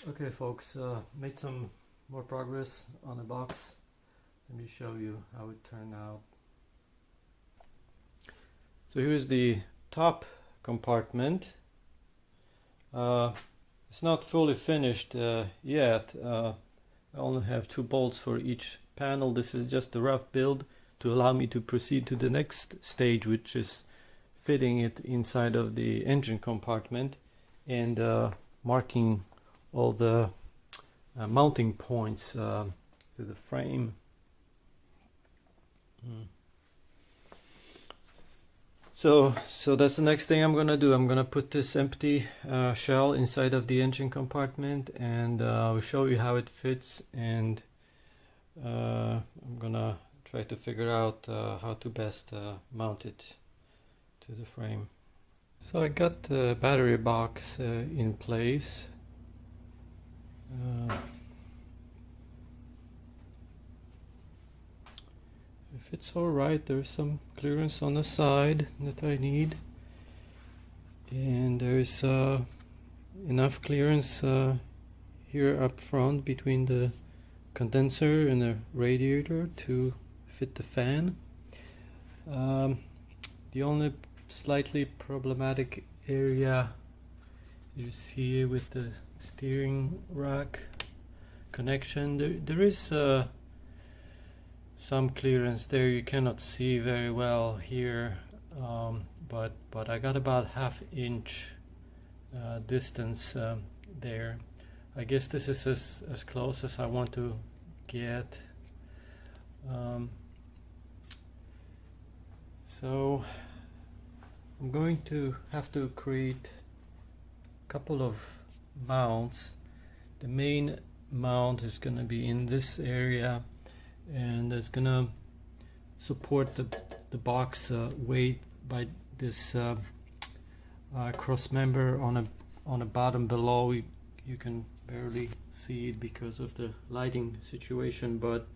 Okay folks, made some more progress on the box. Let me show you how it turned out. So here's the top compartment. It's not fully finished yet. I only have 2 bolts for each panel. This is just a rough build to allow me to proceed to the next stage, which is fitting it inside of the engine compartment and marking all the mounting points to the frame. So that's the next thing I'm gonna do. I'm gonna put this empty shell inside of the engine compartment, and I'll show you how it fits, and I'm gonna try to figure out how to best mount it to the frame. So I got the battery box in place. If it's alright, there's some clearance on the side that I need, and there's enough clearance here up front between the condenser and the radiator to fit the fan. The only slightly problematic area you see with the steering rack connection, there is some clearance there. You cannot see very well here, but I got about ½ inch distance there. I guess this is as close as I want to get. So I'm going to have to create a couple of mounts. The main mount is going to be in this area, and it's going to support the box weight by this cross member on a bottom below. You can barely see it because of the lighting situation, but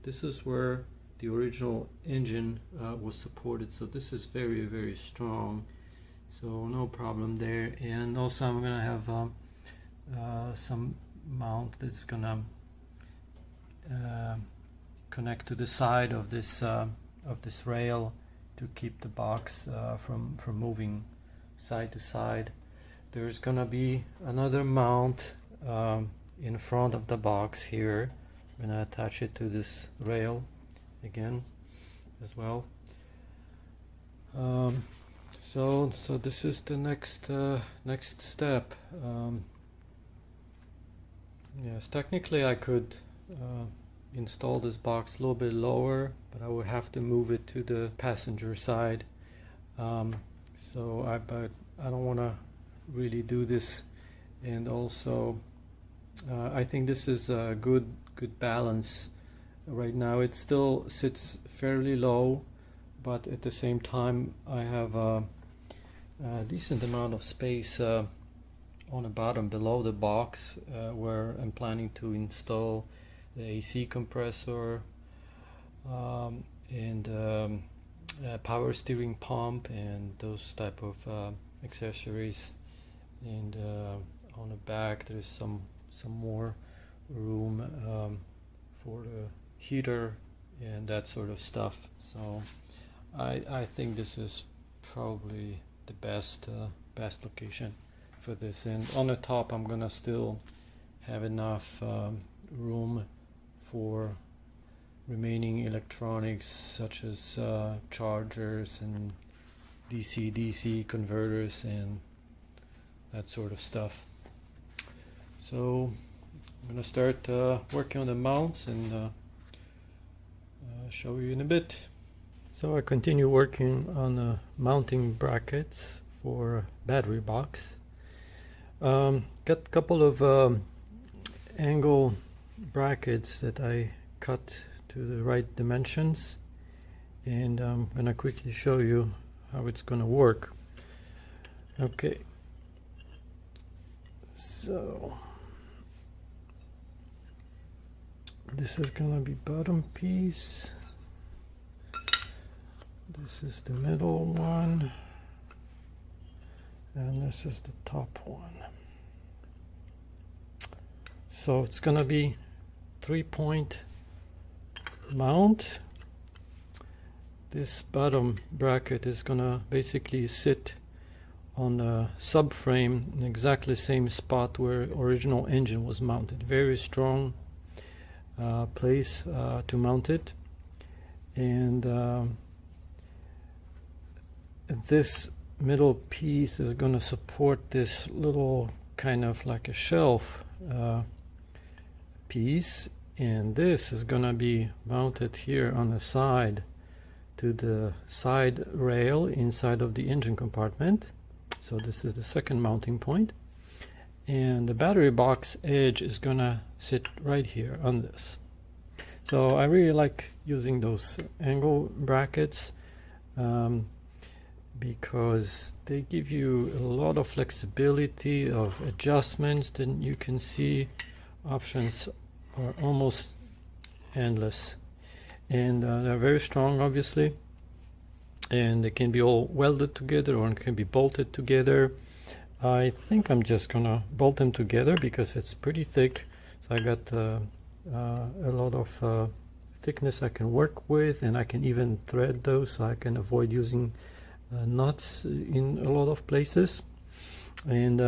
this is where the original engine was supported, so this is very, very strong, so no problem there. And also I'm gonna have some mount that's gonna connect to the side of this rail to keep the box from moving side to side. There's gonna be another mount in front of the box here. I'm gonna attach it to this rail again as well. So this is the next step. Yes, technically I could install this box a little bit lower, but I would have to move it to the passenger side. But I don't want to really do this, and also I think this is a good balance. Right now it still sits fairly low, but at the same time I have a decent amount of space on the bottom below the box where I'm planning to install the AC compressor and power steering pump and those type of accessories. And on the back there's some more room for the heater and that sort of stuff. So I think this is probably the best location for this. And on the top I'm gonna still have enough room for remaining electronics such as chargers and DC converters and that sort of stuff. So I'm gonna start working on the mounts and show you in a bit. So I continue working on the mounting brackets for battery box. Got a couple of angle brackets that I cut to the right dimensions, and I'm gonna quickly show you how it's gonna work. Okay, so this is gonna be bottom piece, this is the middle one, and this is the top one. So it's gonna be 3-point mount. This bottom bracket is gonna basically sit on a subframe in exactly the same spot where original engine was mounted. Very strong place to mount it. And this middle piece is going to support this little kind of like a shelf piece, and this is going to be mounted here on the side to the side rail inside of the engine compartment. So this is the second mounting point, and the battery box edge is going to sit right here on this. So I really like using those angle brackets because they give you a lot of flexibility of adjustments. Then you can see options are almost endless, and they're very strong, obviously, and they can be all welded together or it can be bolted together. I think I'm just gonna bolt them together because it's pretty thick, so I got a lot of thickness I can work with, and I can even thread those so I can avoid using nuts in a lot of places. And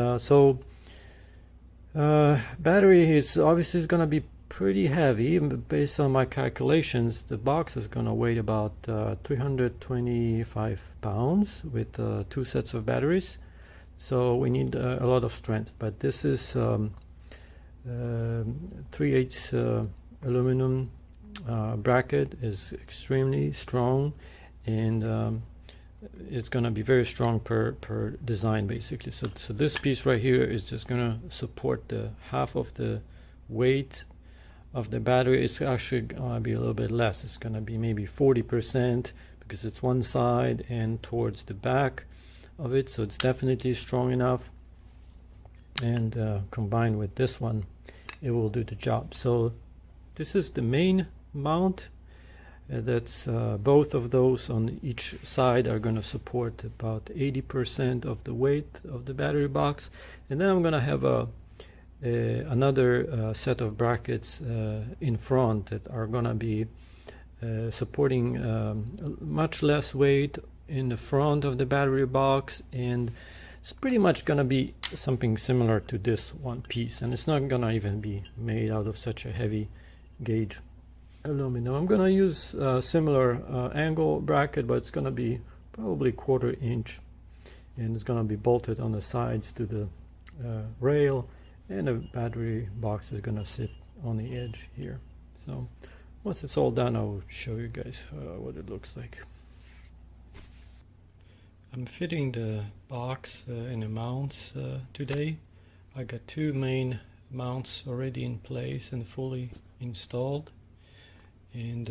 battery is obviously going to be pretty heavy. Based on my calculations, the box is going to weigh about 325 pounds with 2 sets of batteries, so we need a lot of strength. But this is 3/8 aluminum bracket, is extremely strong, and it's going to be very strong per design, basically. So this piece right here is just going to support the half of the weight of the battery. It's actually going to be a little bit less. It's going to be maybe 40% because it's one side and towards the back of it, so it's definitely strong enough, and combined with this one it will do the job. So this is the main mount. That's both of those on each side are going to support about 80% of the weight of the battery box. And then I'm going to have another set of brackets in front that are going to be supporting much less weight in the front of the battery box, and it's pretty much going to be something similar to this one piece, and it's not going to even be made out of such a heavy gauge aluminum. I'm going to use a similar angle bracket, but it's going to be probably 1/4 inch, and it's going to be bolted on the sides to the rail, and the battery box is going to sit on the edge here. So once it's all done, I'll show you guys what it looks like. I'm fitting the box and the mounts today. I got 2 main mounts already in place and fully installed, and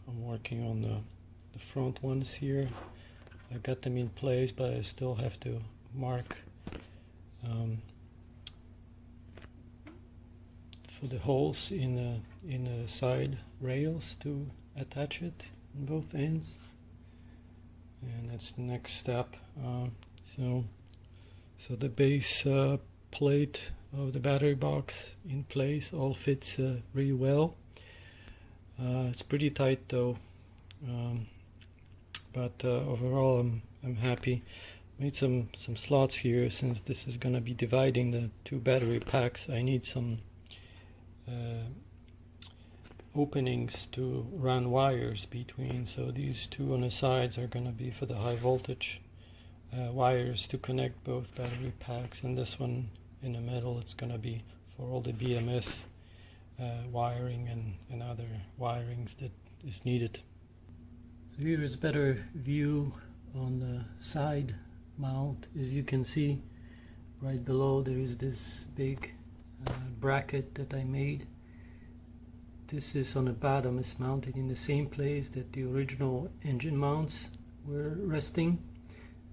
I'm working on the front ones here. I got them in place, but I still have to mark for the holes in the side rails to attach it on both ends, and that's the next step. So the base plate of the battery box in place, all fits really well. It's pretty tight though, but overall I'm happy. Made some slots here since this is going to be dividing the 2 battery packs. I need some openings to run wires between, so these 2 on the sides are going to be for the high voltage wires to connect both battery packs, and this one in the middle, it's going to be for all the BMS wiring and other wirings that is needed. So here is a better view on the side mount. As you can see, right below there is this big bracket that I made. This is on the bottom, is mounted in the same place that the original engine mounts were resting.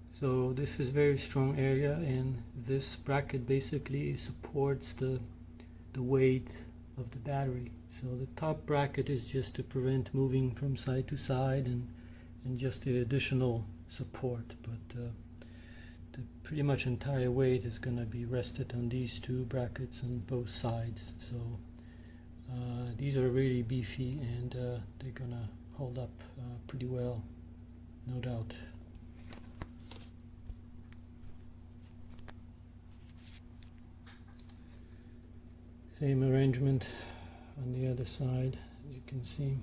So this is very strong area, and this bracket basically supports the weight of the battery. So the top bracket is just to prevent moving from side to side, and just the additional support. But the pretty much entire weight is going to be rested on these two brackets on both sides. So these are really beefy, and they're going to hold up pretty well, no doubt. Same arrangement on the other side, as you can see.